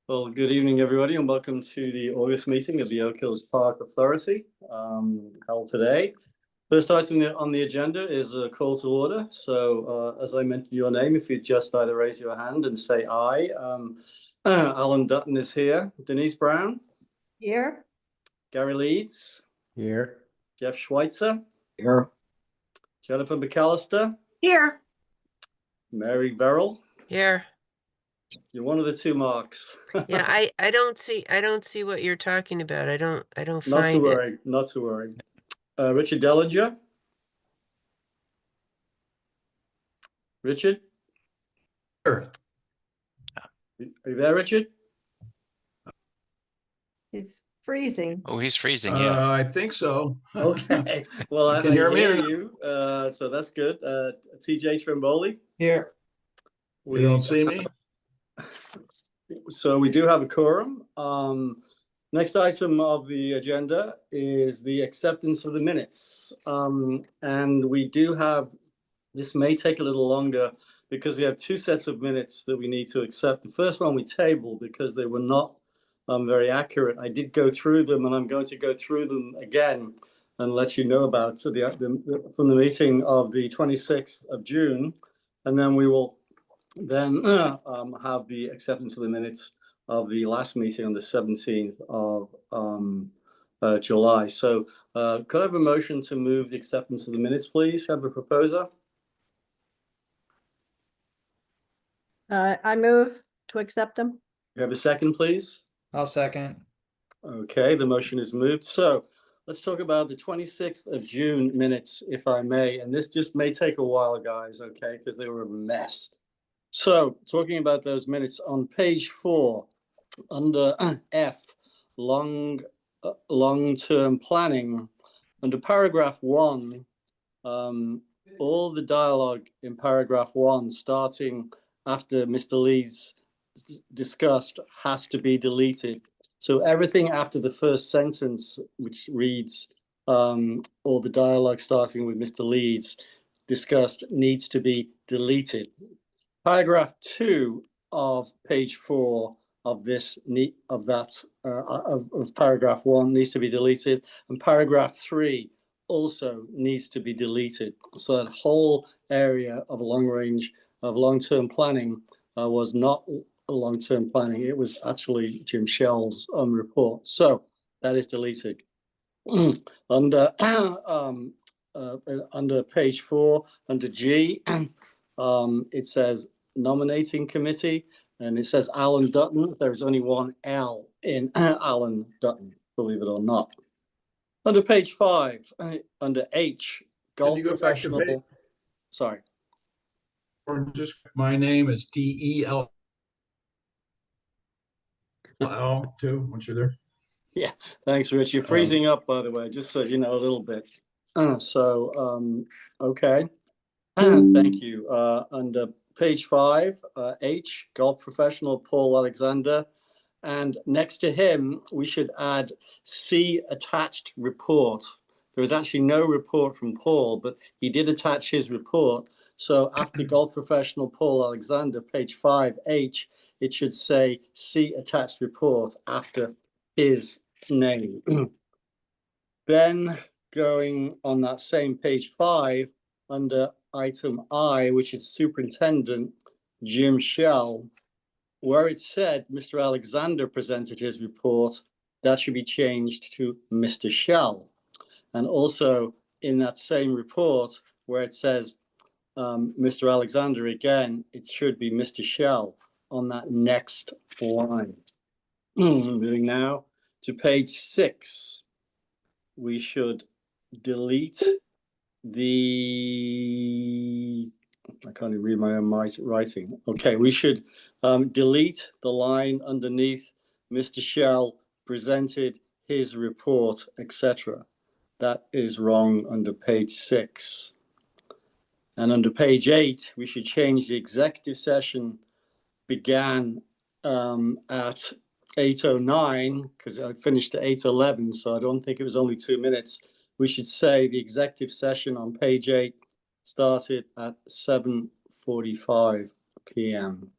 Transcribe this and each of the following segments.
Well, good evening, everybody, and welcome to the August meeting of the Oak Hills Park Authority, held today. First item on the agenda is a call to order. So, as I mentioned your name, if you'd just either raise your hand and say aye. Alan Dutton is here. Denise Brown. Here. Gary Leeds. Here. Jeff Schweitzer. Here. Jennifer McAllister. Here. Mary Verrill. Here. You're one of the two Marks. Yeah, I don't see what you're talking about. I don't Not find to it. worry, not to worry. Richard Dellinger. Richard, Sure. are you there, Richard? It's freezing. Oh, he's freezing. Yeah. I think so. Okay, well, You I can hear me or hear not? you, so that's good. TJ Trimboli. Here. You don't see me? So we do have a quorum. Next item of the agenda is the acceptance of the minutes. And we do have, this may take a little longer because we have two sets of minutes that we need to accept. The first one we tabled because they were not very accurate. I did go through them, and I'm going to go through them again and let you know about from the meeting of the 26th of June. And then we will then have the acceptance of the minutes of the last meeting on the 17th of July. So could I have a motion to move the acceptance of the minutes, please? Have a proposer? I move to accept them. You have a second, please? I'll second. Okay, the motion is moved. So let's talk about the 26th of June minutes, if I may. And this just may take a while, guys, okay, because they were a mess. So talking about those minutes on page 4, under F, long-term planning, under paragraph 1, all the dialogue in paragraph 1, starting after Mr. Leeds discussed, has to be deleted. So everything after the first sentence, which reads, all the dialogue starting with Mr. Leeds discussed, needs to be deleted. Paragraph 2 of page 4 of paragraph 1 needs to be deleted, and paragraph 3 also needs to be deleted. So that whole area of long-term planning was not long-term planning. It was actually Jim Shell's report. So that is deleted. Under page 4, under G, it says nominating committee, and it says Alan Dutton. There is only one L in Alan Dutton, believe it or not. Under page 5, under H, golf professional. Sorry. Or just my name is DEL too, once you're there. Yeah, thanks, Rich. You're freezing up, by the way, just so you know a little bit. Okay. Thank you. Under page 5, H, golf professional Paul Alexander. And next to him, we should add C, attached report. There was actually no report from Paul, but he did attach his report. So after golf professional Paul Alexander, page 5, H, it should say C, attached report after his name. Then going on that same page 5, under item I, which is superintendent Jim Shell, where it said Mr. Alexander presented his report, that should be changed to Mr. Shell. And also in that same report where it says Mr. Alexander again, it should be Mr. Shell on that next line. Moving now to page 6, we should delete I can't even read my own writing. Okay, we should delete the line underneath Mr. Shell presented his report, etc. That is wrong under page 6. And under page 8, we should change the executive session began at 8:09, because I finished at 8:11, so I don't think it was only 2 minutes. We should say the executive session on page 8 started at 7:45 p.m.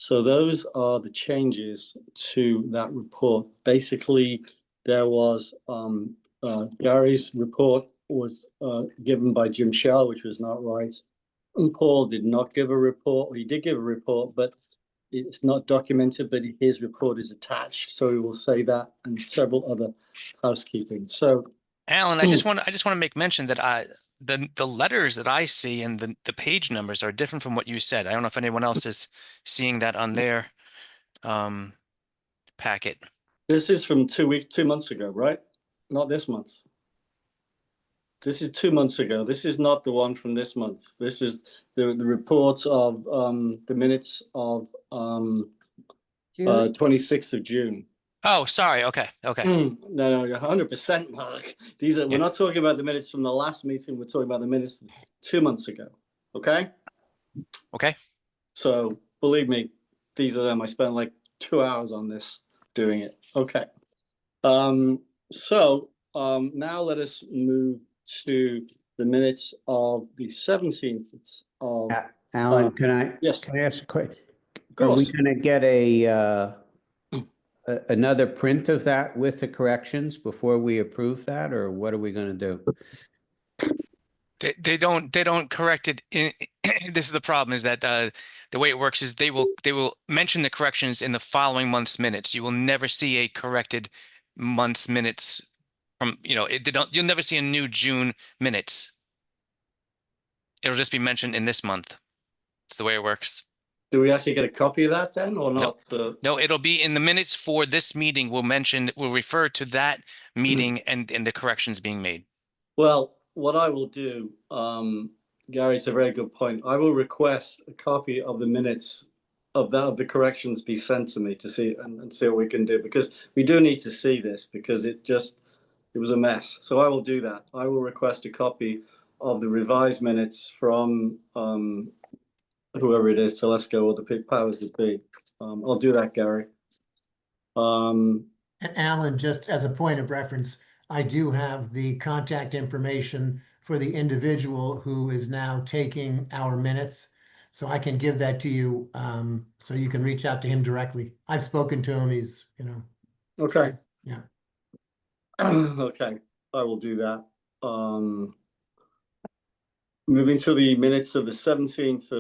So those are the changes to that report. Basically, there was Gary's report was given by Jim Shell, which was not right. And Paul did not give a report. He did give a report, but it's not documented, but his report is attached. So we will say that and several other housekeeping. So Alan, I just want to make mention that the letters that I see and the page numbers are different from what you said. I don't know if anyone else is seeing that on their packet. this is from 2 months ago, right? Not this month. This is 2 months ago. This is not the one from this month. This is the report of the minutes of June? 26th of June. Oh, sorry. Okay. No, you're 100%, Mark. We're not talking about the minutes from the last meeting. We're talking about the minutes 2 months ago. Okay. Okay. So believe me, these are them. I spent like 2 hours on this doing it. Okay. So now let us move to the minutes of the 17th of. Alan, can I Yes, ask a question? of Are we course. going to get another print of that with the corrections before we approve that, or what are we going to do? They don't correct it in this is the problem, is that the way it works is they will mention the corrections in the following month's minutes. You will never see a corrected month's minutes from, you'll never see a new June minutes. It'll just be mentioned in this month. It's the way it works. Do we actually get a copy of that then or not? No, it'll be in the minutes for this meeting. We'll refer to that meeting and the corrections being made. Well, what I will do, Gary, it's a very good point. I will request a copy of the minutes of the corrections be sent to me to see and see what we can do, because we do need to see this, because it was a mess. So I will do that. I will request a copy of the revised minutes from whoever it is, Telesco or the powers that be. I'll do that, Gary. And Alan, just as a point of reference, I do have the contact information for the individual who is now taking our minutes. So I can give that to you, so you can reach out to him directly. I've spoken to him. He's, Okay. Yeah. Okay, I will do that. Moving to the minutes of the 17th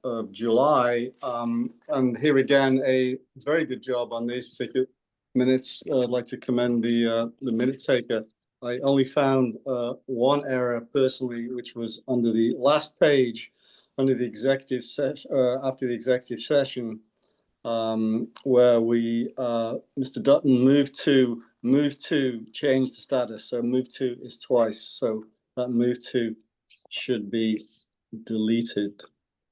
of July, and here again, a very good job on these particular minutes. I'd like to commend the minute taker. I only found one error personally, which was under the last page, under the executive session, after the executive session, where we, Mr. Dutton moved to change the status. So move to is twice. So that move to should be deleted.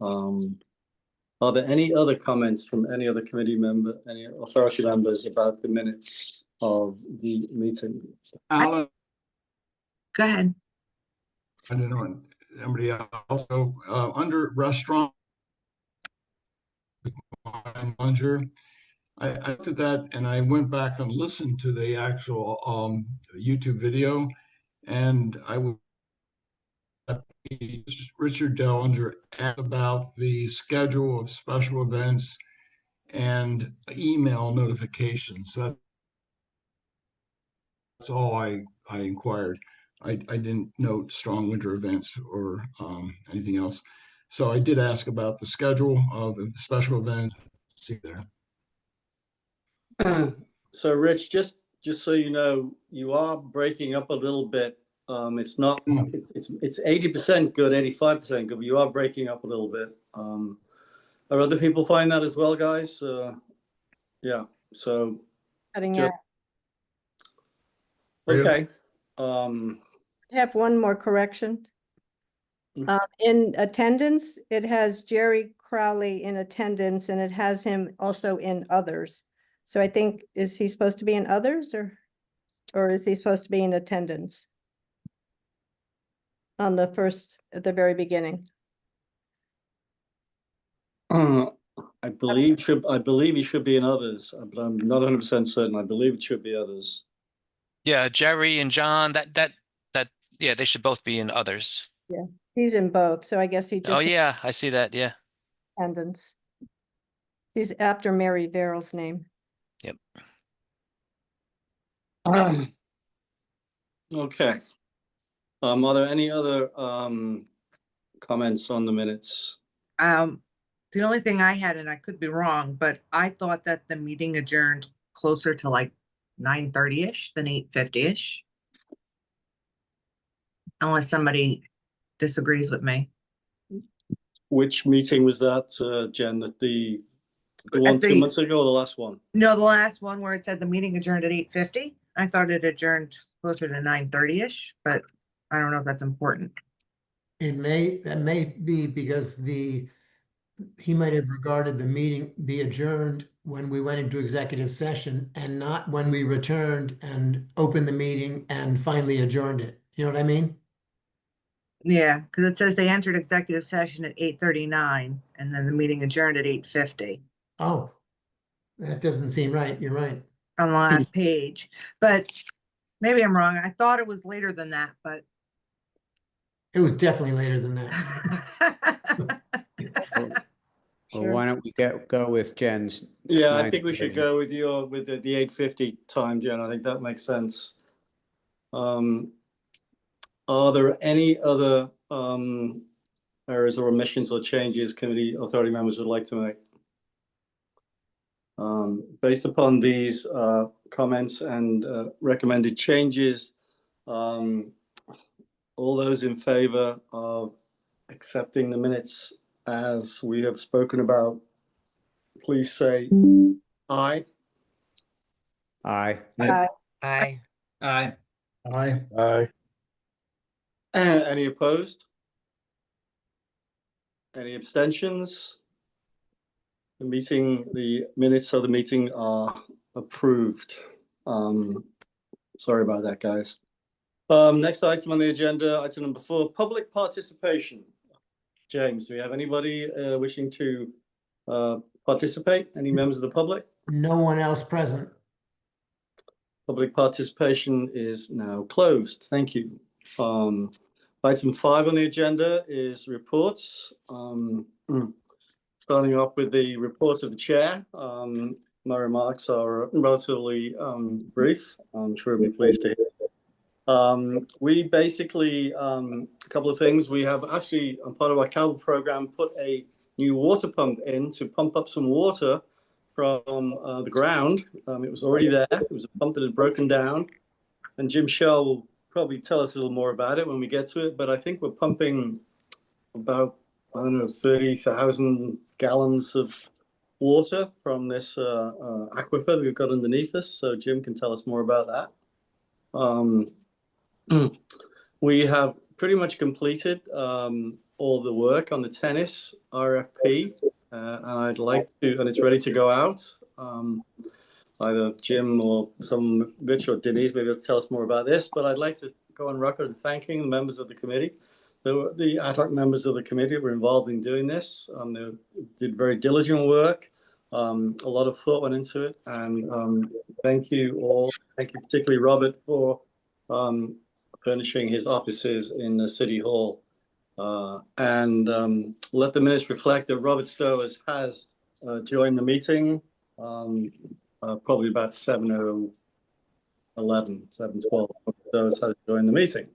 Are there any other comments from any other committee member, any authority members about the minutes of the meeting? Alan, Go ahead. I don't know, somebody else, under restaurant, Munger, I looked at that and I went back and listened to the actual YouTube video, and I would Richard Dellinger asked about the schedule of special events and email notifications. That's all I inquired. I didn't note strong winter events or anything else. So I did ask about the schedule of special events. See there. So Rich, just so you know, you are breaking up a little bit. It's not, it's 80% good, 85% good, but you are breaking up a little bit. Are other people find that as well, guys? Yeah, so, Cutting just- out. okay. I have one more correction. Mm. In attendance, it has Jerry Crowley in attendance, and it has him also in others. So I think, is he supposed to be in others, or is he supposed to be in attendance? On the first, at the very beginning. I believe he should be in others, but I'm not 100% certain. I believe it should be others. Yeah, Jerry and John, yeah, they should both be in others. He's in both, so I guess he Oh just yeah, I see that. Yeah. attendance. He's after Mary Verrill's name. Okay. Are there any other comments on the minutes? The only thing I had, and I could be wrong, but I thought that the meeting adjourned closer to like 9:30-ish than 8:50-ish. Unless somebody disagrees with me. Which meeting was that, Jen? The one 2 months ago or the last one? No, the last one where it said the meeting adjourned at 8:50. I thought it adjourned closer to 9:30-ish, but I don't know if that's important. That may be because he might have regarded the meeting be adjourned when we went into executive session and not when we returned and opened the meeting and finally adjourned it. You know what I mean? Yeah, because it says they entered executive session at 8:39 and then the meeting adjourned at 8:50 Oh, that doesn't seem right. You're right. on the last page. But maybe I'm wrong. I thought it was later than that, but It was definitely later than that. Well, why don't we go with Jen's? Yeah, I think we 9:30. should go with the 8:50 time, Jen. I think that makes sense. Are there any other errors or omissions or changes committee authority members would like to make? Based upon these comments and recommended changes, all those in favor of accepting the minutes as we have spoken about, please say aye. Aye. Aye. Aye. Aye. Any opposed? Any abstentions? The minutes of the meeting are approved. Sorry about that, guys. Next item on the agenda, item number 4, public participation. James, do we have anybody wishing to participate? Any members of the public? No one else present. Public participation is now closed. Thank you. Item 5 on the agenda is reports. Starting off with the reports of the chair. My remarks are relatively brief. I'm sure you'll be pleased to hear. We basically, a couple of things. We have actually, on part of our capital program, put a new water pump in to pump up some water from the ground. It was already there. It was a pump that had broken down. And Jim Shell will probably tell us a little more about it when we get to it. But I think we're pumping about, I don't know, 30,000 gallons of water from this aquifer that we've got underneath us. So Jim can tell us more about that. We have pretty much completed all the work on the tennis RFP. And I'd like to, and it's ready to go out. Either Jim or Rich or Denise maybe will tell us more about this, but I'd like to go on record thanking the members of the committee. The ad hoc members of the committee were involved in doing this. They did very diligent work. A lot of thought went into it. And thank you all. Thank you particularly Robert for furnishing his offices in the City Hall. And let the minutes reflect that Robert Stowers has joined the meeting probably about 7:11, 7:12. Stowers has joined the meeting.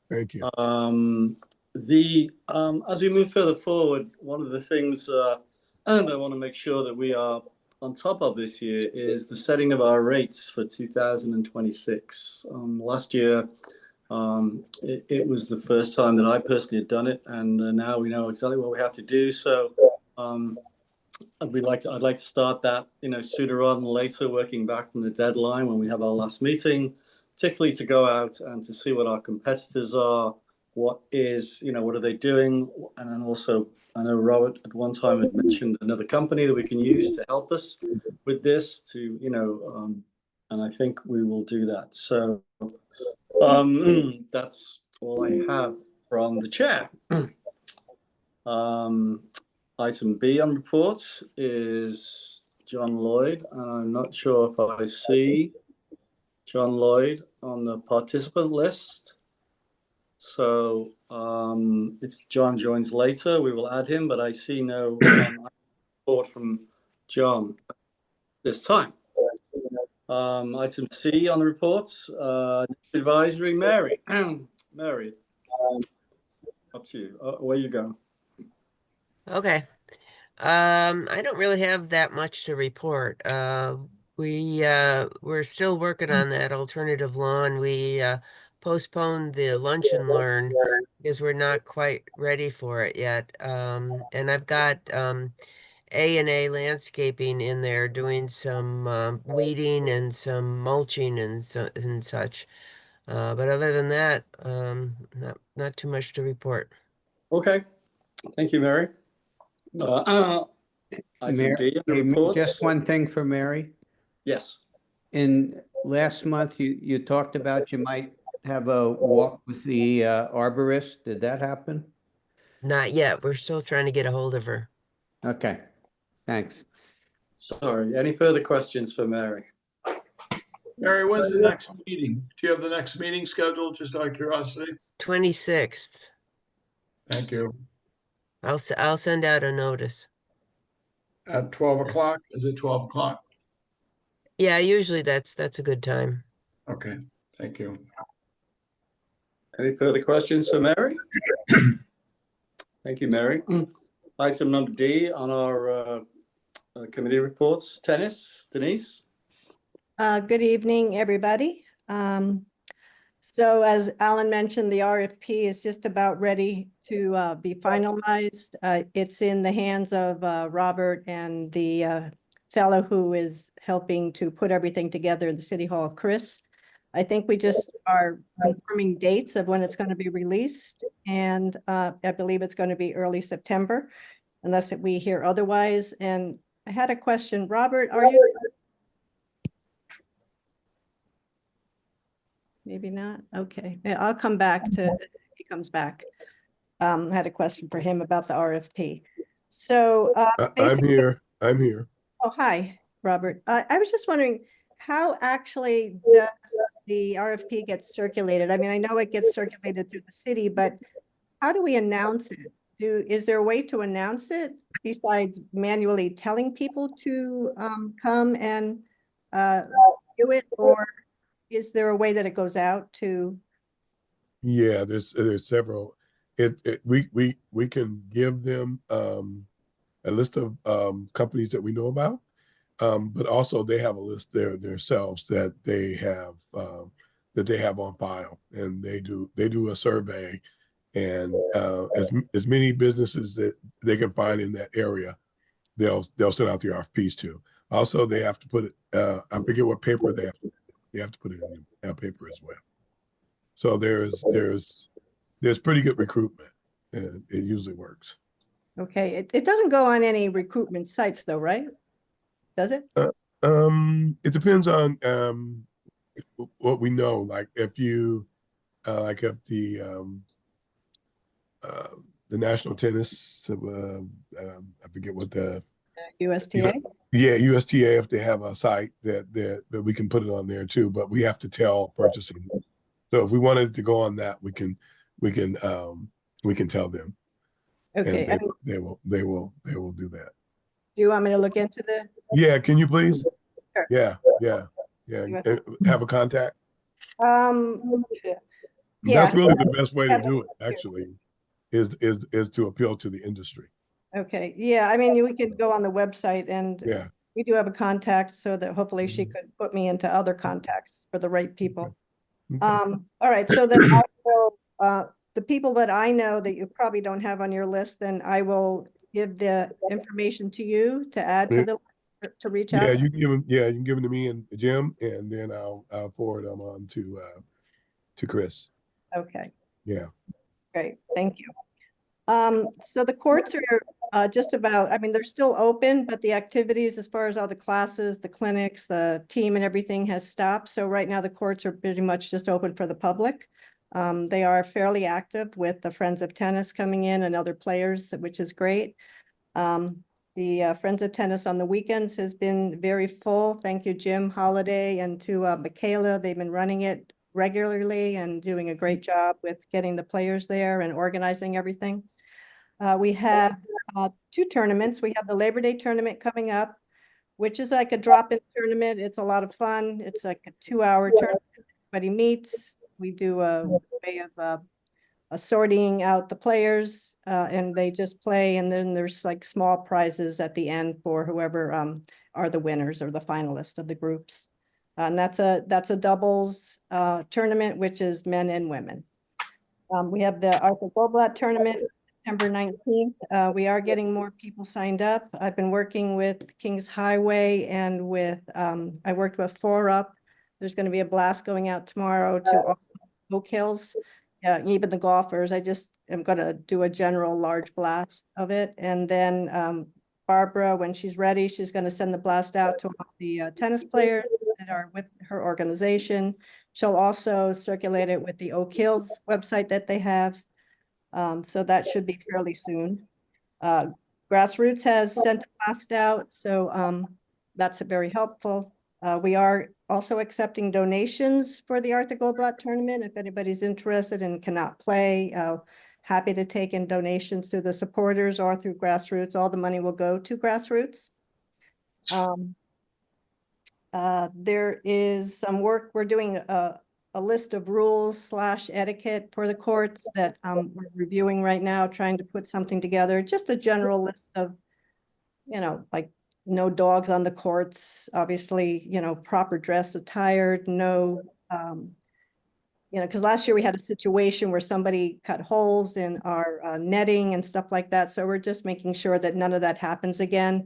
Thank you. As we move further forward, one of the things that I want to make sure that we are on top of this year is the setting of our rates for 2026. Last year, it was the first time that I personally had done it, and now we know exactly what we have to do. So I'd like to start that, sooner rather than later, working back from the deadline when we have our last meeting, particularly to go out and to see what our competitors are, what are they doing, and then also I know Robert at one time had mentioned another company that we can use to help us with this and I think we will do that. So that's all I have from the chair. Item B on reports is John Lloyd, and I'm not sure if I see John Lloyd on the participant list. So if John joins later, we will add him, but I see no report from John, this time. Item C on the reports, advisory, Mary. Mary, up to you. Away you go. Okay. I don't really have that much to report. We're still working on that alternative lawn. We postponed the lunch and learn because we're not quite ready for it yet. And I've got A&A Landscaping in there doing some weeding and some mulching and such. But other than that, not too much to report. Okay, thank you, Mary. Item D on the Hey, reports. just one thing for Mary. Yes. In last month, you talked about you might have a walk with the arborist. Did that happen? Not yet. We're still trying to get a hold of her. Okay, thanks. Sorry, any further questions for Mary? Mary, when's the next meeting? Do you have the next meeting scheduled, just out of curiosity? 26th. Thank you. I'll send out a notice. At 12 o'clock? Is it 12 o'clock? Yeah, usually that's a good time. Okay, thank you. Any further questions for Mary? Thank you, Mary. Item number D on our committee reports. Tennis, Denise? Good evening, everybody. So as Alan mentioned, the RFP is just about ready to be finalized. It's in the hands of Robert and the fellow who is helping to put everything together in the City Hall, Chris. I think we just are confirming dates of when it's going to be released, and I believe it's going to be early September, unless we hear otherwise. And I had a question, Robert, are you? Maybe not. Okay, yeah, I'll come back to if he comes back. I had a question for him about the RFP. So I'm here. I'm here. Oh, hi, Robert. I was just wondering, how actually does the RFP get circulated? I mean, I know it gets circulated through the city, but how do we announce it? Is there a way to announce it besides manually telling people to come and do it, or is there a way that it goes out to? Yeah, there's several. We can give them a list of companies that we know about, but also they have a list themselves that they have on file, and they do a survey, and as many businesses that they can find in that area, they'll send out the RFPs to. Also, they have to put it. I forget what paper they have to put it in paper as well. So there's pretty good recruitment, and it usually works. Okay, it doesn't go on any recruitment sites though, right? Does it? It depends on what we know. Like if you if the national tennis, I forget what the USTA? Yeah, USTA, if they have a site that we can put it on there too, but we have to tell purchasing. So if we wanted to go on that, we can tell them. Okay. And they will do that. Do you want me to look into the? Yeah, can you please? Sure. Yeah. And have a contact. Yeah. That's really the best way to do it, actually, is to appeal to the industry. Okay, yeah, I mean, we could go on the website, and Yeah. we do have a contact, so that hopefully she could put me into other contacts for the right people. Okay. All right, so then I will, the people that I know that you probably don't have on your list, then I will give the information to you to add to the, to reach out. Yeah, you can give them. Yeah, you can give them to me and Jim, and then I'll forward them on to Chris. Okay. Yeah. Great, thank you. So the courts are just about, I mean, they're still open, but the activities as far as all the classes, the clinics, the team and everything has stopped. So right now the courts are pretty much just open for the public. They are fairly active with the Friends of Tennis coming in and other players, which is great. The Friends of Tennis on the weekends has been very full. Thank you, Jim Holiday, and to Michaela. They've been running it regularly and doing a great job with getting the players there and organizing everything. We have 2 tournaments. We have the Labor Day tournament coming up. which is like a drop-in tournament. It's a lot of fun. It's like a 2-hour tournament. Everybody meets. We do a way of sorting out the players, and they just play. And then there's like small prizes at the end for whoever are the winners or the finalists of the groups. And that's a doubles tournament, which is men and women. We have the Arthur Goldblatt tournament, September 19th. We are getting more people signed up. I've been working with Kings Highway and with, I worked with 4UP. There's going to be a blast going out tomorrow to all Oak Hills. Even the golfers. I just am going to do a general large blast of it. And then Barbara, when she's ready, she's going to send the blast out to all the tennis players that are with her organization. She'll also circulate it with the Oak Hills website that they have. So that should be fairly soon. Grassroots has sent a blast out, so that's very helpful. We are also accepting donations for the Arthur Goldblatt tournament. If anybody's interested and cannot play, happy to take in donations through the supporters or through Grassroots. All the money will go to Grassroots. There is some work. We're doing a list of rules / etiquette for the courts that we're reviewing right now, trying to put something together. Just a general list of, like no dogs on the courts, obviously, proper dress attire, no, because last year we had a situation where somebody cut holes in our netting and stuff like that. So we're just making sure that none of that happens again.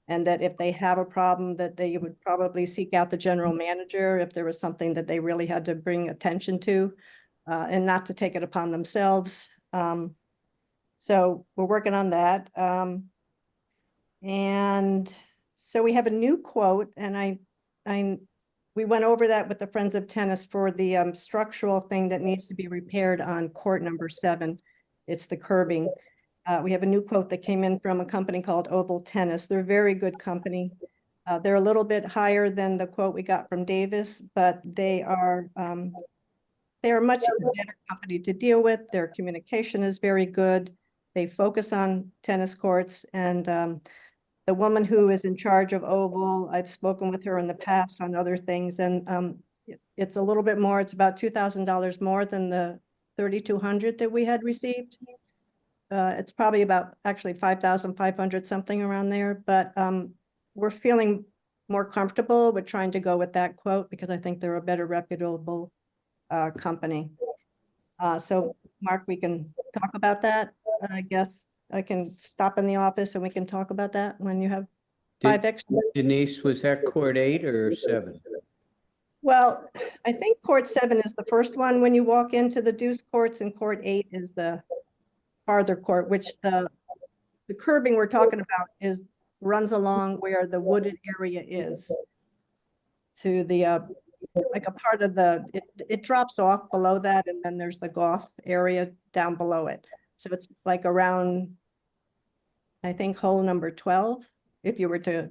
And that if they have a problem, that they would probably seek out the general manager if there was something that they really had to bring attention to, and not to take it upon themselves. So we're working on that. And so we have a new quote, and we went over that with the Friends of Tennis for the structural thing that needs to be repaired on court number 7. It's the curbing. We have a new quote that came in from a company called Oval Tennis. They're a very good company. They're a little bit higher than the quote we got from Davis, but they are a much better company to deal with. Their communication is very good. They focus on tennis courts, and the woman who is in charge of Oval, I've spoken with her in the past on other things, and it's a little bit more. It's about $2,000 more than the $3,200 that we had received. It's probably about actually 5,500 something around there, but we're feeling more comfortable with trying to go with that quote because I think they're a better reputable company. So Mark, we can talk about that. I guess I can stop in the office and we can talk about that when you have 5 extra. Denise, was that court 8 or 7? Well, I think court 7 is the first one when you walk into the deuce courts, and court 8 is the farther court, which the curbing we're talking about runs along where the wooded area is to the like a part of it drops off below that, and then there's the golf area down below it. So it's like around, I think, hole number 12, if you were to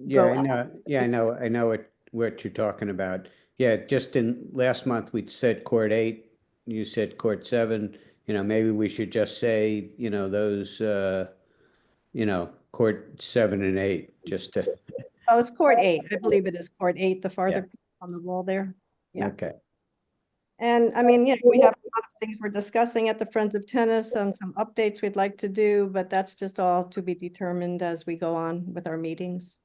Yeah, I know. Yeah, I know what you're talking about. Yeah, just last month we said court 8, you said court 7. Maybe we should just say, those, court 7 and 8, just to. Oh, it's court 8. I believe it is court 8, the farther on the wall there. Yeah. Okay. And I mean, we have a lot of things we're discussing at the Friends of Tennis and some updates we'd like to do, but that's just all to be determined as we go on with our meetings.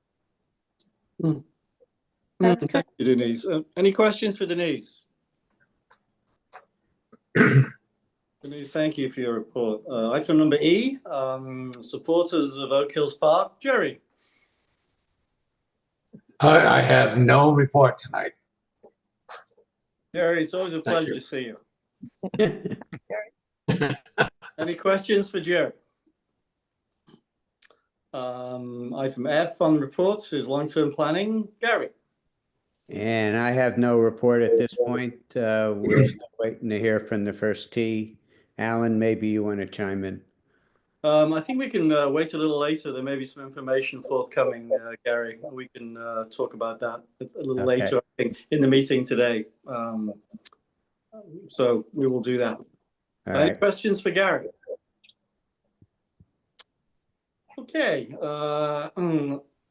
That's Thank you, Denise. Any questions for Denise? Denise, thank you for your report. Item number E, supporters of Oak Hills Park. Jerry. I have no report tonight. Jerry, it's always a pleasure to see you. Any questions for Jerry? Item F on reports is long-term planning. Gary. And I have no report at this point. We're still waiting to hear from the first tee. Alan, maybe you want to chime in. I think we can wait a little later. There may be some information forthcoming, Gary. We can talk about that a little later, I think, in the meeting today. So we will do that. Any questions for Gary?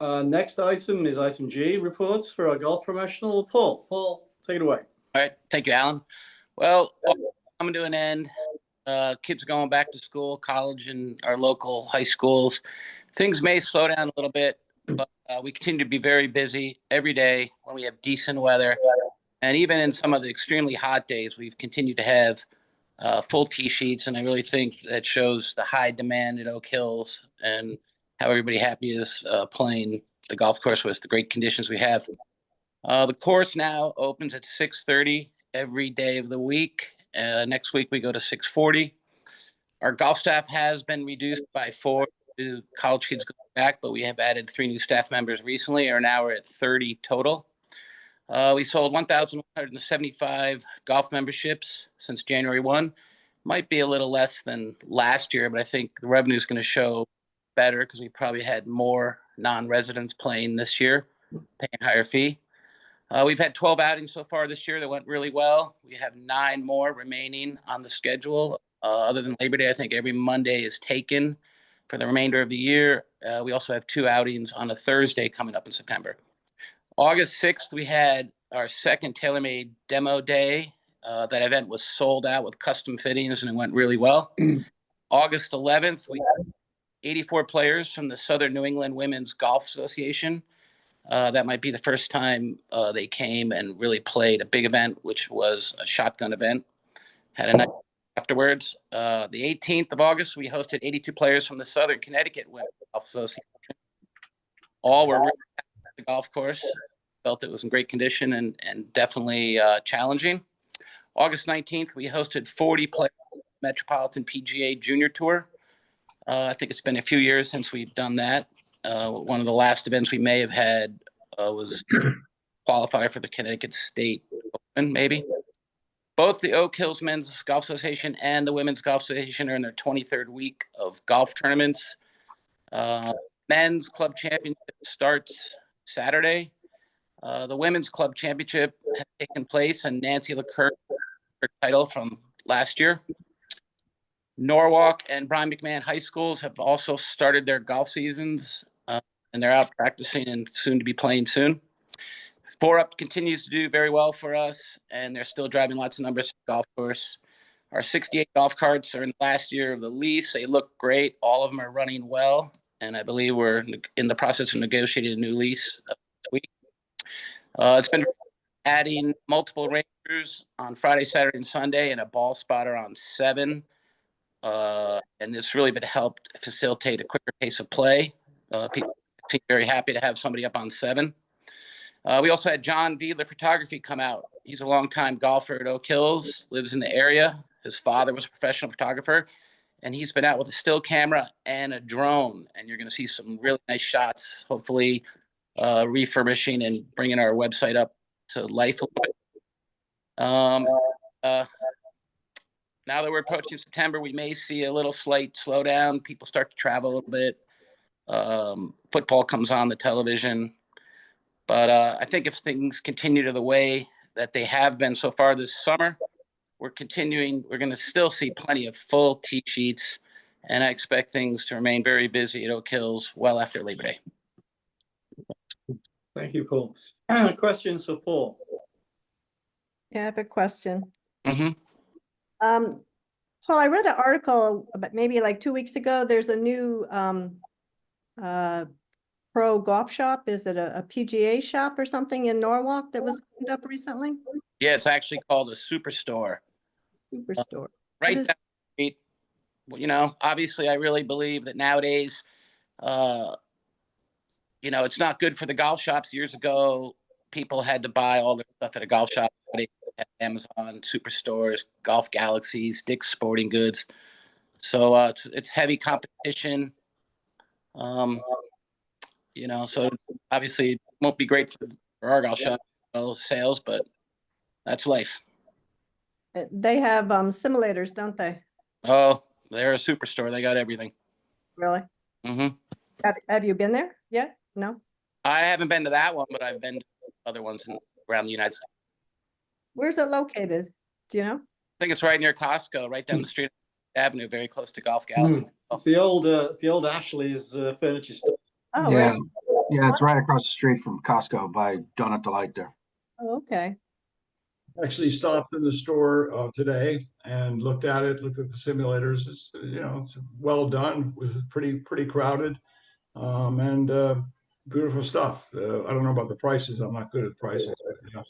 Next item is item G, reports for our golf professional. Paul, take it away. All right, thank you, Alan. Well, coming to an end. Kids are going back to school, college, and our local high schools. Things may slow down a little bit, but we continue to be very busy every day when we have decent weather. And even in some of the extremely hot days, we've continued to have full tee sheets. And I really think that shows the high demand at Oak Hills and how everybody happy is playing the golf course with the great conditions we have. The course now opens at 6:30 every day of the week. Next week we go to 6:40. Our golf staff has been reduced by 4 to college kids going back, but we have added 3 new staff members recently, and now we're at 30 total. We sold 1,175 golf memberships since January 1. Might be a little less than last year, but I think the revenue is going to show better because we probably had more non-residents playing this year, paying a higher fee. We've had 12 outings so far this year that went really well. We have 9 more remaining on the schedule. Other than Labor Day, I think every Monday is taken for the remainder of the year. We also have 2 outings on a Thursday coming up in September. August 6th, we had our second TaylorMade demo day. That event was sold out with custom fittings, and it went really well. August 11th, we had 84 players from the Southern New England Women's Golf Association. That might be the first time they came and really played a big event, which was a shotgun event. Had a night afterwards. The 18th of August, we hosted 82 players from the Southern Connecticut Women's Golf Association. All were really happy at the golf course. Felt it was in great condition and definitely challenging. August 19th, we hosted 40 players on the Metropolitan PGA Junior Tour. I think it's been a few years since we've done that. One of the last events we may have had was qualify for the Connecticut State Open, maybe. Both the Oak Hills Men's Golf Association and the Women's Golf Association are in their 23rd week of golf tournaments. Men's Club Championship starts Saturday. The Women's Club Championship has taken place, and Nancy Leclerc her title from last year. Norwalk and Brian McMahon High Schools have also started their golf seasons, and they're out practicing and soon to be playing soon. 4UP continues to do very well for us, and they're still driving lots of numbers to the golf course. Our 68 golf carts are in the last year of the lease. They look great. All of them are running well, and I believe we're in the process of negotiating a new lease this week. It's been adding multiple rangers on Friday, Saturday, and Sunday, and a ball spotter on 7. And it's really been helped facilitate a quicker pace of play. People seem very happy to have somebody up on 7. We also had John Viedler Photography come out. He's a longtime golfer at Oak Hills, lives in the area. His father was a professional photographer, and he's been out with a still camera and a drone. And you're going to see some really nice shots, hopefully refurbishing and bringing our website up to life a little bit. Now that we're approaching September, we may see a little slight slowdown. People start to travel a little bit. Football comes on the television. But I think if things continue to the way that they have been so far this summer, we're going to still see plenty of full tee sheets, and I expect things to remain very busy at Oak Hills well after Labor Day. Thank you, Paul. Questions for Paul? Yeah, I have a question. Mm-hmm. Paul, I read an article about maybe like 2 weeks ago. There's a new pro golf shop. Is it a PGA shop or something in Norwalk that was opened up recently? Yeah, it's actually called a Superstore. Superstore. Right down the street. Well, you know, obviously, I really believe that nowadays, you know, it's not good for the golf shops. Years ago, people had to buy all their stuff at a golf shop. They had Amazon, Superstores, Golf Galaxies, Dick's Sporting Goods. So it's heavy competition. You know, so obviously it won't be great for our golf shop sales, but that's life. They have simulators, don't they? Oh, they're a Superstore. They got everything. Really? Mm-hmm. Have you been there yet? No? I haven't been to that one, but I've been to other ones around the United States. Where's it located? Do you know? I think it's right near Costco, right down the street Avenue, very close to Golf Galaxy. It's the old Ashley's furniture store. Oh, Yeah. Yeah, it's right across the street from Costco by Donut Delight there. Oh, okay. Actually stopped in the store today and looked at it, looked at the simulators. It's, it's well done. It was pretty crowded, and beautiful stuff. I don't know about the prices. I'm not good at prices. But,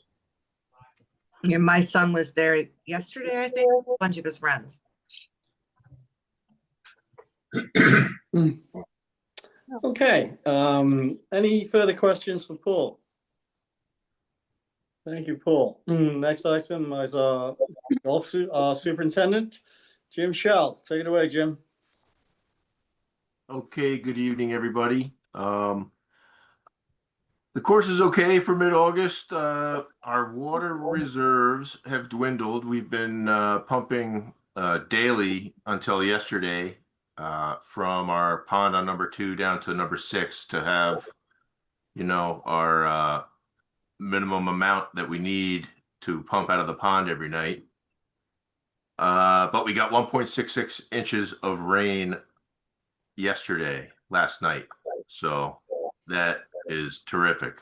Yeah, my son was there yesterday, I think, a bunch of his friends. Okay, any further questions for Paul? Thank you, Paul. Next item is our golf superintendent, Jim Shell. Take it away, Jim. Okay, good evening, everybody. The course is okay for mid-August. Our water reserves have dwindled. We've been pumping daily until yesterday from our pond on number 2 down to number 6 to have, our minimum amount that we need to pump out of the pond every night. But we got 1.66 inches of rain last night. So that is terrific.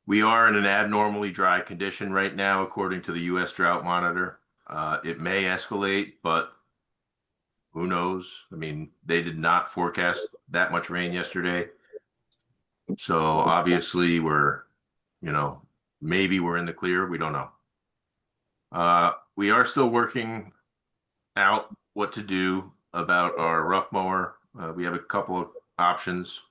We are in an abnormally dry condition right now, according to the U.S. Drought Monitor. It may escalate, but who knows? I mean, they did not forecast that much rain yesterday. So obviously maybe we're in the clear. We don't know. We are still working out what to do about our rough mower. We have a couple of options,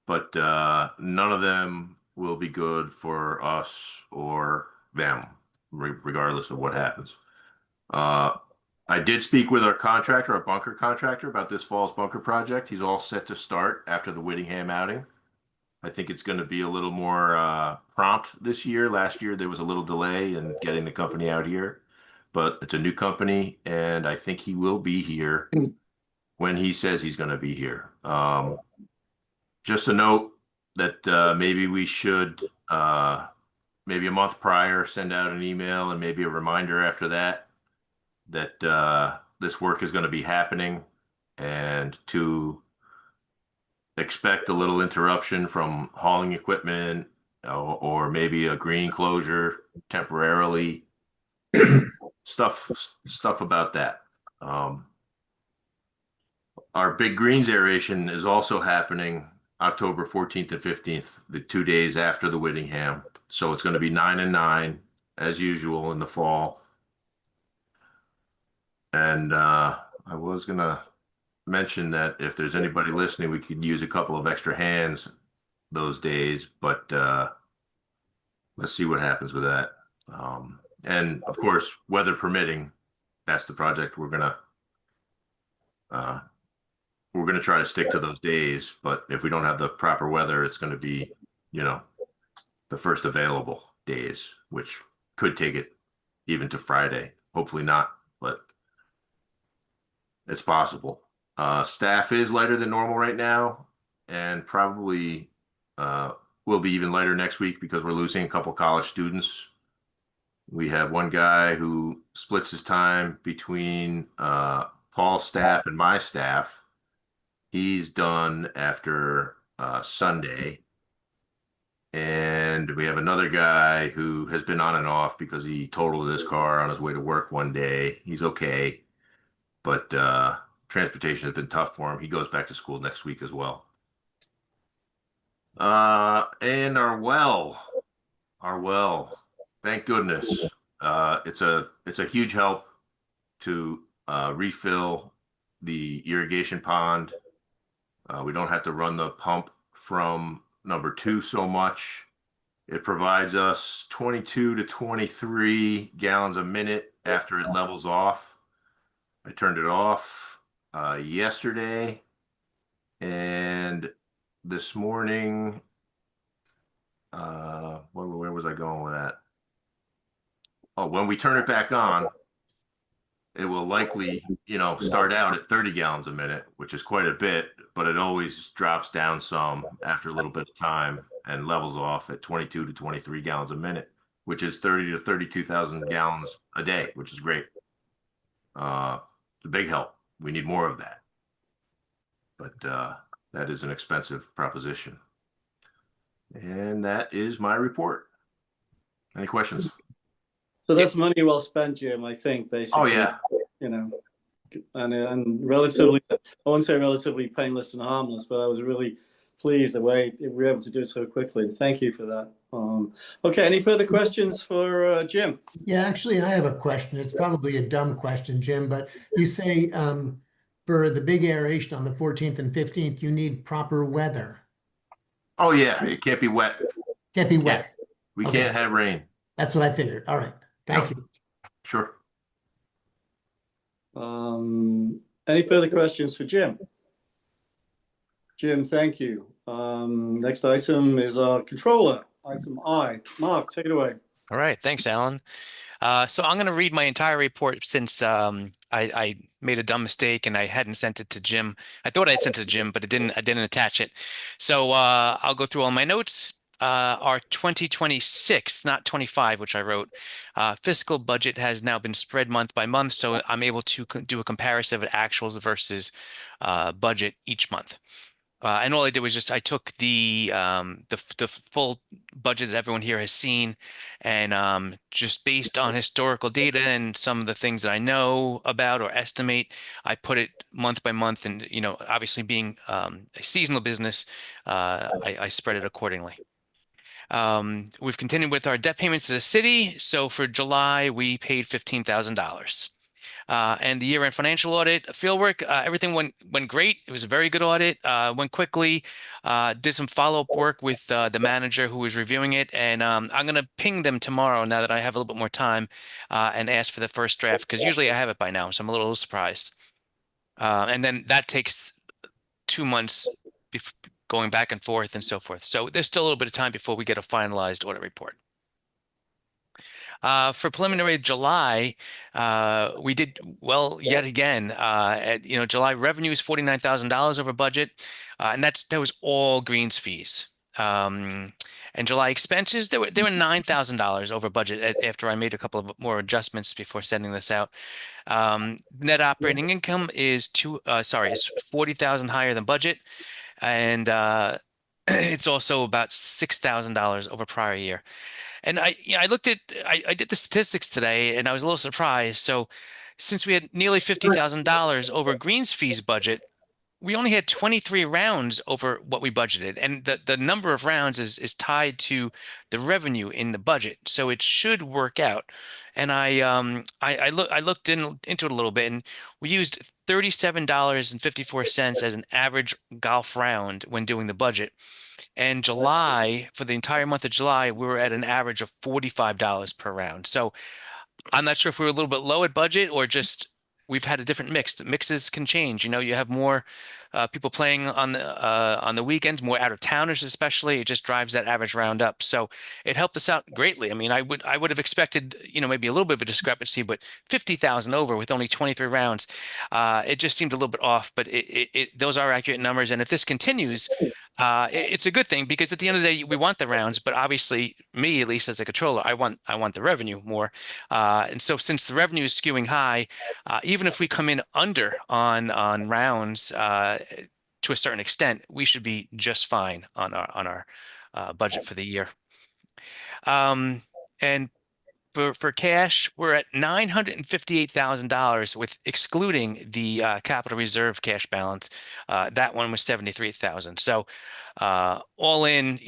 but none of them will be good for us or them, regardless of what happens. I did speak with our contractor, our bunker contractor, about this fall's bunker project. He's all set to start after the Whittingham outing. I think it's going to be a little more prompt this year. Last year, there was a little delay in getting the company out here, but it's a new company, and I think he will be here when he says he's going to be here. Just a note that maybe we should, maybe a month prior, send out an email and maybe a reminder after that this work is going to be happening, and to expect a little interruption from hauling equipment or maybe a green closure temporarily. Stuff about that. Our big greens aeration is also happening October 14th and 15th, the 2 days after the Whittingham. So it's going to be 9 and 9 as usual in the fall. And I was going to mention that if there's anybody listening, we could use a couple of extra hands those days, but let's see what happens with that. And of course, weather permitting, that's the project we're gonna try to stick to those days. But if we don't have the proper weather, it's going to be, the first available days, which could take it even to Friday. Hopefully not, but it's possible. Staff is lighter than normal right now, and probably will be even lighter next week because we're losing a couple college students. We have one guy who splits his time between Paul's staff and my staff. He's done after Sunday. And we have another guy who has been on and off because he totaled his car on his way to work one day. He's okay, but transportation has been tough for him. He goes back to school next week as well. And our well, thank goodness. It's a huge help to refill the irrigation pond. We don't have to run the pump from number 2 so much. It provides us 22 to 23 gallons a minute after it levels off. I turned it off yesterday, and this morning, where was I going with that? Oh, when we turn it back on, it will likely, start out at 30 gallons a minute, which is quite a bit, but it always drops down some after a little bit of time and levels off at 22 to 23 gallons a minute, which is 30 to 32,000 gallons a day, which is great. It's a big help. We need more of that. But that is an expensive proposition. And that is my report. Any questions? So that's money well spent, Jim, I think, basically. Oh, yeah. You know, and relatively, I won't say relatively painless and harmless, but I was really pleased the way we were able to do it so quickly. Thank you for that. Okay, any further questions for Jim? Yeah, actually, I have a question. It's probably a dumb question, Jim, but you say for the big aeration on the 14th and 15th, you need proper weather. Oh, yeah. It can't be wet. Can't be wet. We Okay. can't have rain. That's what I figured. All right. Thank you. Sure. Any further questions for Jim? Jim, thank you. Next item is our controller, item I. Mark, take it away. All right, thanks, Alan. So I'm going to read my entire report since I made a dumb mistake and I hadn't sent it to Jim. I thought I had sent it to Jim, but I didn't attach it. So I'll go through all my notes. Our 2026, not 25, which I wrote, fiscal budget has now been spread month by month, so I'm able to do a comparison of actuals versus budget each month. And all I did was just I took the full budget that everyone here has seen, and just based on historical data and some of the things that I know about or estimate, I put it month by month. And obviously being a seasonal business, I spread it accordingly. We've continued with our debt payments to the city. So for July, we paid $15,000. And the year-end financial audit fieldwork, everything went great. It was a very good audit. Went quickly. Did some follow-up work with the manager who was reviewing it, and I'm going to ping them tomorrow now that I have a little bit more time, and ask for the first draft, because usually I have it by now, so I'm a little surprised. And then that takes 2 months going back and forth and so forth. So there's still a little bit of time before we get a finalized audit report. For preliminary July, we did well yet again. July revenue is $49,000 over budget, and that was all greens fees. And July expenses, they were $9,000 over budget after I made a couple of more adjustments before sending this out. Net operating income is $40,000 higher than budget, and it's also about $6,000 over prior year. And I did the statistics today, and I was a little surprised. So since we had nearly $50,000 over greens fees budget, we only had 23 rounds over what we budgeted. And the number of rounds is tied to the revenue in the budget. So it should work out. And I looked into it a little bit, and we used $37.54 as an average golf round when doing the budget. And July, for the entire month of July, we were at an average of $45 per round. So I'm not sure if we were a little bit low at budget or just we've had a different mix. The mixes can change. You have more people playing on the weekends, more out of towners especially. It just drives that average round up. So it helped us out greatly. I mean, I would have expected maybe a little bit of a discrepancy, but 50,000 over with only 23 rounds, it just seemed a little bit off. But those are accurate numbers, and if this continues, it's a good thing, because at the end of the day, we want the rounds, but obviously, me at least as a controller, I want the revenue more. And so since the revenue is skewing high, even if we come in under on rounds to a certain extent, we should be just fine on our budget for the year. And for cash, we're at $958,000 with excluding the capital reserve cash balance. That one was $73,000. So all in,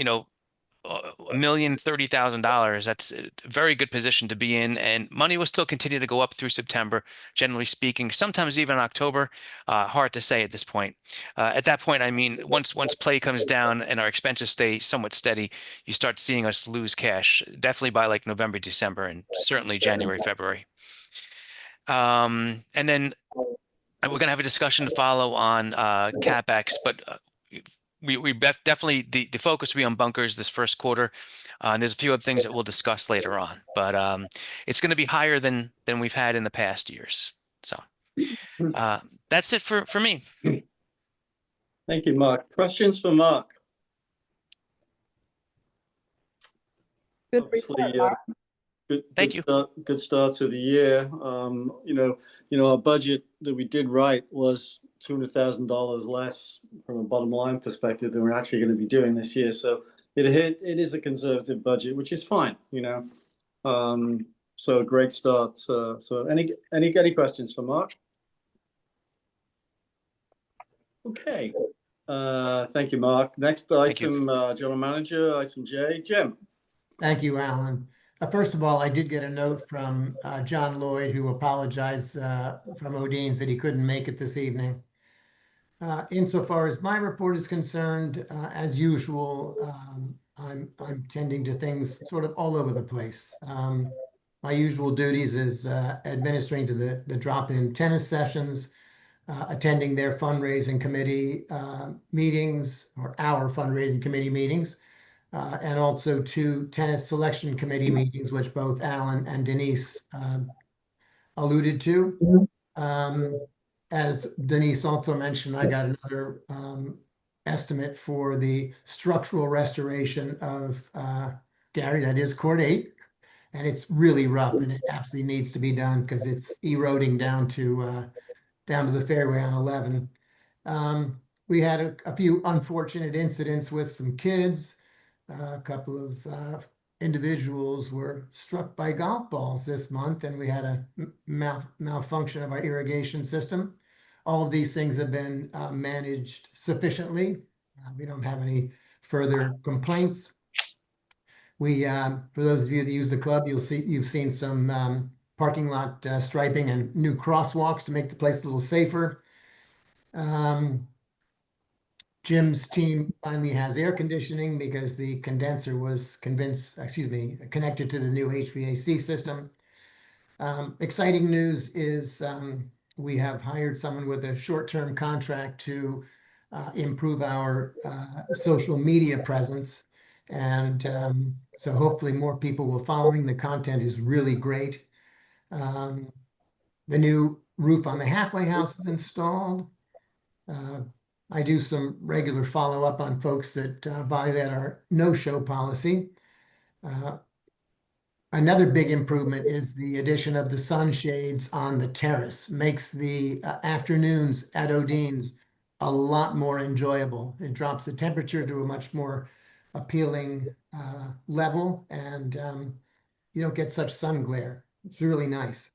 $1,030,000. That's a very good position to be in, and money will still continue to go up through September, generally speaking. Sometimes even October. Hard to say at this point. At that point, I mean, once play comes down and our expenses stay somewhat steady, you start seeing us lose cash. Definitely by like November, December, and certainly January, February. And then we're going to have a discussion to follow on CapEx, but. We definitely the focus will be on bunkers this first quarter, and there's a few other things that we'll discuss later on. But it's going to be higher than we've had in the past years. So that's it for me. Thank you, Mark. Questions for Mark? Good Obviously, report, Mark. Thank you. Good start to the year. Our budget that we did write was $200,000 less from a bottom line perspective than we're actually going to be doing this year. So it is a conservative budget, which is fine. So a great start. So any questions for Mark? Okay. Thank you, Mark. Next item, General Manager, item J, Jim. Thank you, Alan. First of all, I did get a note from John Lloyd, who apologized from Odean's that he couldn't make it this evening. Insofar as my report is concerned, as usual, I'm tending to things sort of all over the place. My usual duties is administering to the drop-in tennis sessions, attending their fundraising committee meetings, or our fundraising committee meetings, and also 2 tennis selection committee meetings, which both Alan and Denise alluded to. As Denise also mentioned, I got another estimate for the structural restoration of Gary, that is Court 8. And it's really rough, and it absolutely needs to be done because it's eroding down to the fairway on 11. We had a few unfortunate incidents with some kids. A couple of individuals were struck by golf balls this month, and we had a malfunction of our irrigation system. All of these things have been managed sufficiently. We don't have any further complaints. We, for those of you that use the club, you've seen some parking lot striping and new crosswalks to make the place a little safer. Jim's team finally has air conditioning because the condenser was connected to the new HVAC system. Exciting news is we have hired someone with a short-term contract to improve our social media presence. And so hopefully more people will following. The content is really great. The new roof on the halfway house is installed. I do some regular follow-up on folks that violate our no-show policy. Another big improvement is the addition of the sunshades on the terrace. Makes the afternoons at Odean's a lot more enjoyable. It drops the temperature to a much more appealing level, and you don't get such sun glare. It's really nice.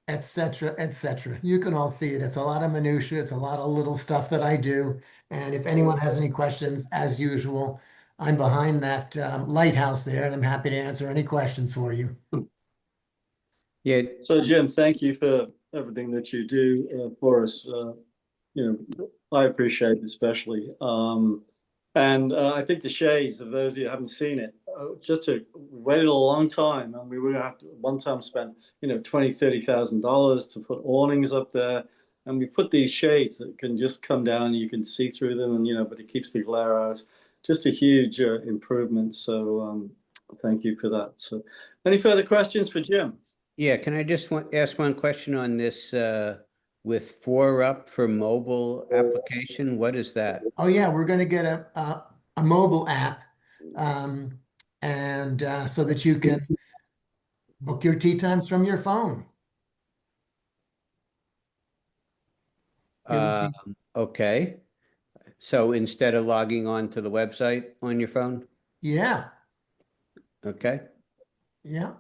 Etc., etc. You can all see it. It's a lot of minutia. It's a lot of little stuff that I do. And if anyone has any questions, as usual, I'm behind that lighthouse there, and I'm happy to answer any questions for you. Yeah. So Jim, thank you for everything that you do for us. I appreciate it especially. And I think the shades, of those of you who haven't seen it, waited a long time, and we would have to one time spend $20,000-$30,000 to put awnings up there, and we put these shades that can just come down, you can see through them, and but it keeps the glare out. Just a huge improvement. So thank you for that. So any further questions for Jim? Yeah, can I just ask one question on this with 4UP for mobile application? What is that? Oh yeah, we're going to get a mobile app, and so that you can book your tee times from your phone. Okay. So instead of logging on to the website on your phone? Yeah. Okay. Yeah.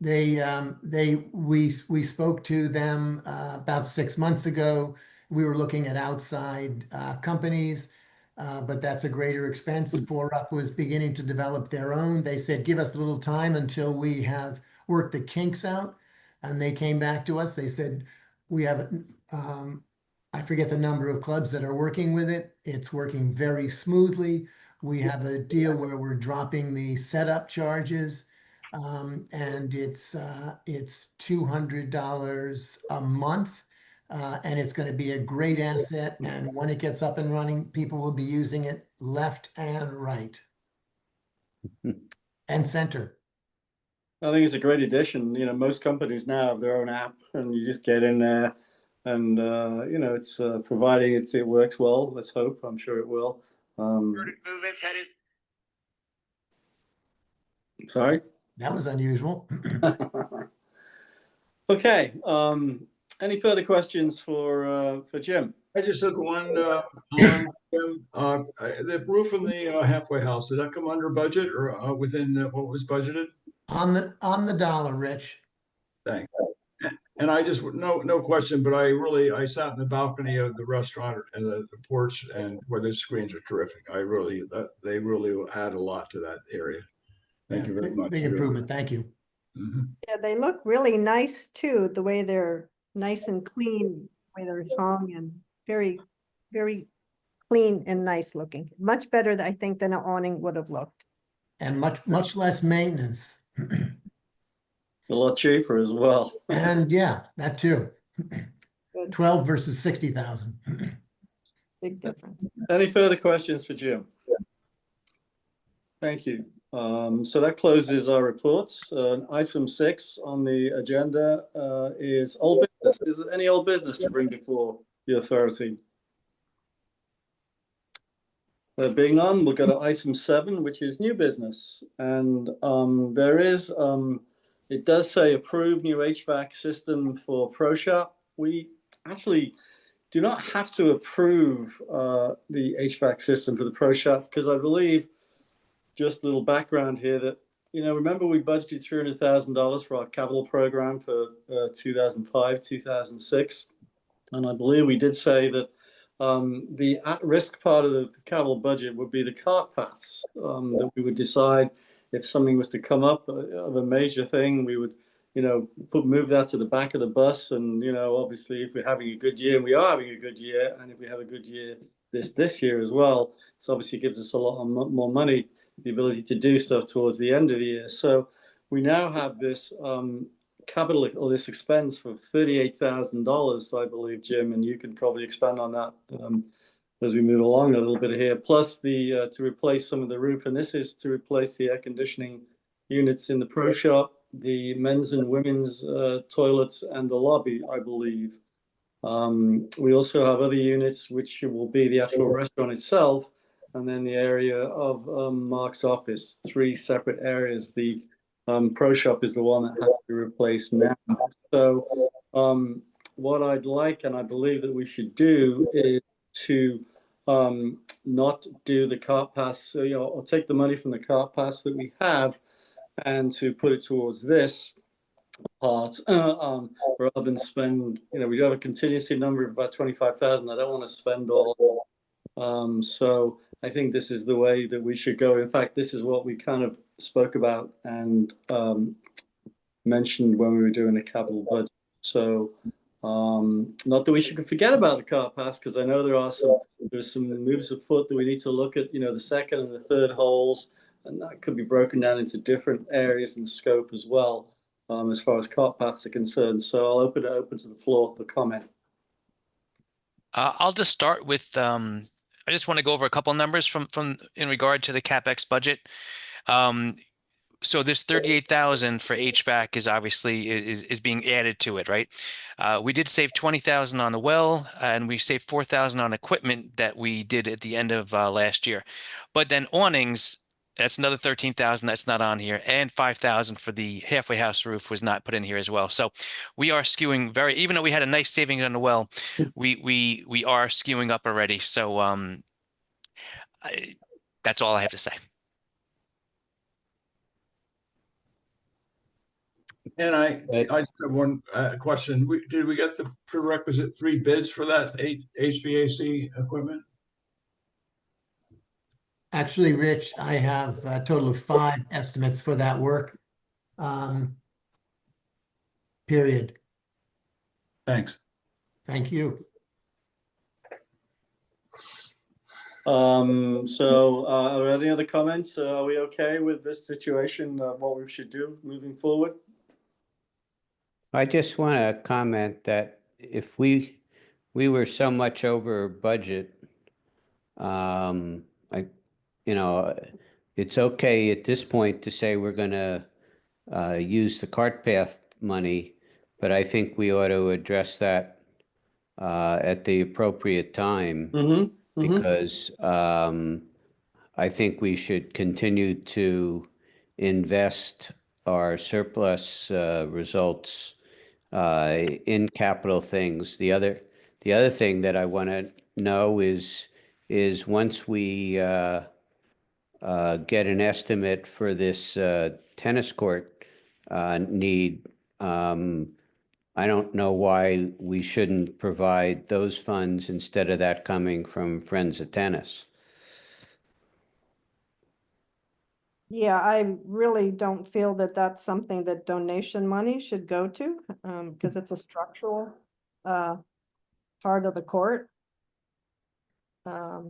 We spoke to them about 6 months ago. We were looking at outside companies, but that's a greater expense. 4UP was beginning to develop their own. They said, give us a little time until we have worked the kinks out. And they came back to us. They said, we have, I forget the number of clubs that are working with it. It's working very smoothly. We have a deal where we're dropping the setup charges. And it's $200 a month, and it's going to be a great asset. And when it gets up and running, people will be using it left and right and center. I think it's a great addition. Most companies now have their own app, and you just get in there, and it's providing it works well. Let's hope. I'm sure it will. Sorry? That was unusual. Okay, any further questions for Jim? I just had one, the roof in the halfway house, did that come under budget or within what was budgeted? On the dollar, Rich. Thanks. And I just, no question, but I sat in the balcony of the restaurant and the porch, and where those screens are terrific. They really add a lot to that area. Thank Yeah, you very much. Big improvement. Thank you. Mhm. Yeah, they look really nice too, the way they're nice and clean, the way they're hung and very, very clean and nice looking. Much better, I think, than an awning would have looked. And much less maintenance. A lot cheaper as well. And yeah, that too. Good. 12 versus 60,000. Big difference. Any further questions for Jim? Thank you. So that closes our reports. Item 6 on the agenda is old business. Is there any old business to bring before the authority? There being none, we'll go to item 7, which is new business. And there is, it does say approve new HVAC system for ProShop. We actually do not have to approve the HVAC system for the ProShop, because I believe, just a little background here, that, remember we budgeted $300,000 for our capital program for 2005, 2006. And I believe we did say that the at-risk part of the capital budget would be the cart paths, that we would decide if something was to come up of a major thing, we would, move that to the back of the bus. And, obviously, if we're having a good year, and we are having a good year, and if we have a good year this year as well, it obviously gives us a lot more money, the ability to do stuff towards the end of the year. So we now have this capital, or this expense, for $38,000, I believe, Jim, and you can probably expand on that as we move along a little bit here. Plus the to replace some of the roof, and this is to replace the air conditioning units in the ProShop, the men's and women's toilets, and the lobby, I believe. We also have other units, which will be the actual restaurant itself, and then the area of Mark's office, 3 separate areas. The ProShop is the one that has to be replaced now. So what I'd like, and I believe that we should do, is to not do the cart pass, or take the money from the cart pass that we have and to put it towards this part, rather than spend, we do have a contingency number of about 25,000. I don't want to spend all. So I think this is the way that we should go. In fact, this is what we kind of spoke about and mentioned when we were doing the capital budget. So not that we should forget about the cart pass, because I know there's some moves afoot that we need to look at, the second and the third holes, and that could be broken down into different areas and scope as well, as far as cart paths are concerned. So I'll open it to the floor for comment. I'll just start with, I just want to go over a couple numbers from in regard to the CapEx budget. So this 38,000 for HVAC is obviously is being added to it, right? We did save 20,000 on the well, and we saved 4,000 on equipment that we did at the end of last year. But then awnings, that's another 13,000 that's not on here, and 5,000 for the halfway house roof was not put in here as well. So we are skewing even though we had a nice savings on the well, we are skewing up already. So that's all I have to say. And I just have one question. Did we get the prerequisite 3 bids for that HVAC equipment? Actually, Rich, I have a total of 5 estimates for that work. Period. Thanks. Thank you. So are there any other comments? Are we okay with this situation, what we should do moving forward? I just want to comment that if we were so much over budget, it's okay at this point to say we're going to use the cart path money, but I think we ought to address that at the appropriate time, because I think we should continue to invest our surplus results in capital things. The other thing that I want to know is once we get an estimate for this tennis court need, I don't know why we shouldn't provide those funds instead of that coming from Friends of Tennis. Yeah, I really don't feel that that's something that donation money should go to, because it's a structural part of the court. I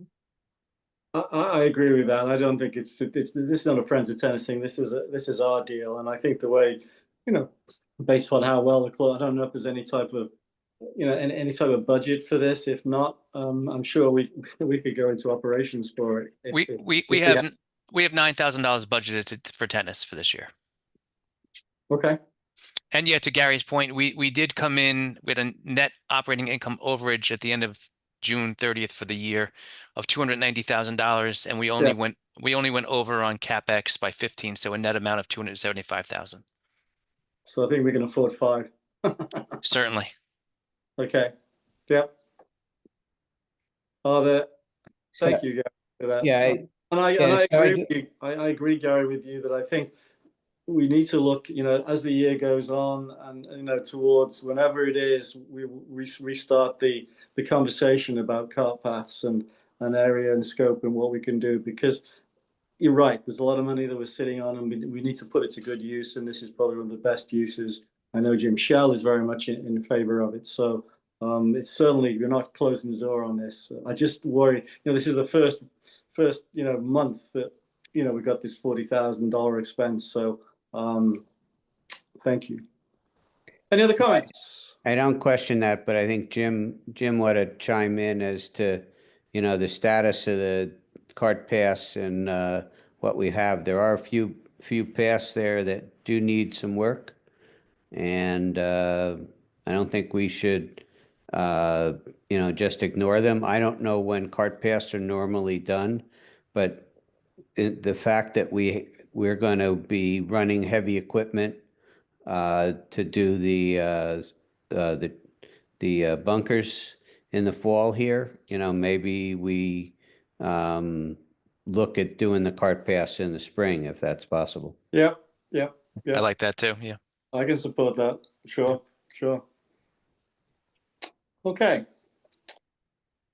agree with that. I don't think it's this is not a Friends of Tennis thing. This is our deal, and I think the way, based on how well the club, I don't know if there's any type of any type of budget for this. If not, I'm sure we could go into operations for it. We have $9,000 budgeted for tennis for this year. Okay. And yeah, to Gary's point, we did come in with a net operating income overage at the end of June 30th for the year of $290,000, and we only went over on CapEx by 15, so a net amount of $275,000. So I think we can afford 5. Certainly. Okay. Yep. Thank you, Gary, for that. Yeah. I agree with you. I agree, Gary, with you that I think we need to look, as the year goes on, and towards whenever it is, we restart the conversation about cart paths and an area and scope and what we can do, because you're right. There's a lot of money that we're sitting on, and we need to put it to good use. And this is probably one of the best uses. I know Jim Shell is very much in favor of it. So it's certainly, we're not closing the door on this. I just worry, this is the first month that, we got this $40,000 expense. So thank you. Any other comments? I don't question that, but I think Jim ought to chime in as to, the status of the cart paths and what we have. There are a few paths there that do need some work, and I don't think we should, just ignore them. I don't know when cart paths are normally done, but the fact that we're going to be running heavy equipment to do the bunkers in the fall here, maybe we look at doing the cart paths in the spring if that's possible. Yeah. I like that too. Yeah. I can support that. Sure. Okay.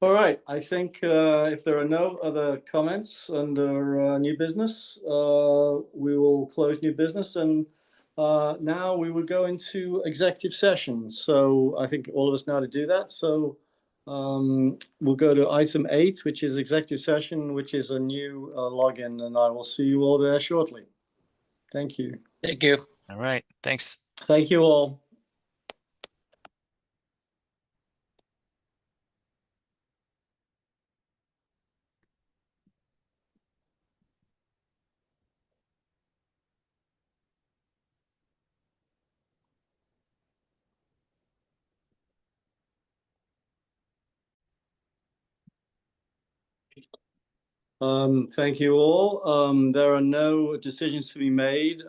All right. I think if there are no other comments under new business, we will close new business, and now we will go into executive session. So I think all of us know how to do that. So we'll go to item 8, which is executive session, which is a new login, and I will see you all there shortly. Thank you. Thank you. All right. Thanks. Thank you all. Thank you all. There are no decisions to be made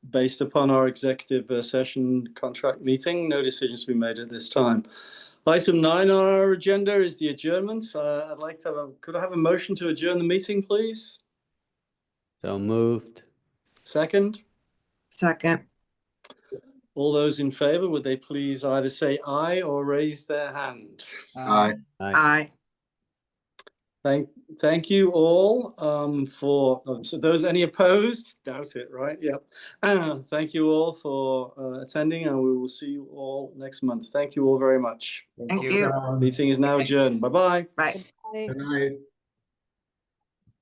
based upon our executive session contract meeting. No decisions to be made at this time. Item 9 on our agenda is the adjournment. I'd like to could I have a motion to adjourn the meeting, please? So moved. Second? Second. All those in favor, would they please either say aye or raise their hand? Aye. Aye. Thank you all for so those any opposed? Doubt it, right? Yep. Thank you all for attending, and we will see you all next month. Thank you all very much. Thank you. Meeting is now adjourned. Bye-bye. Bye. Good night.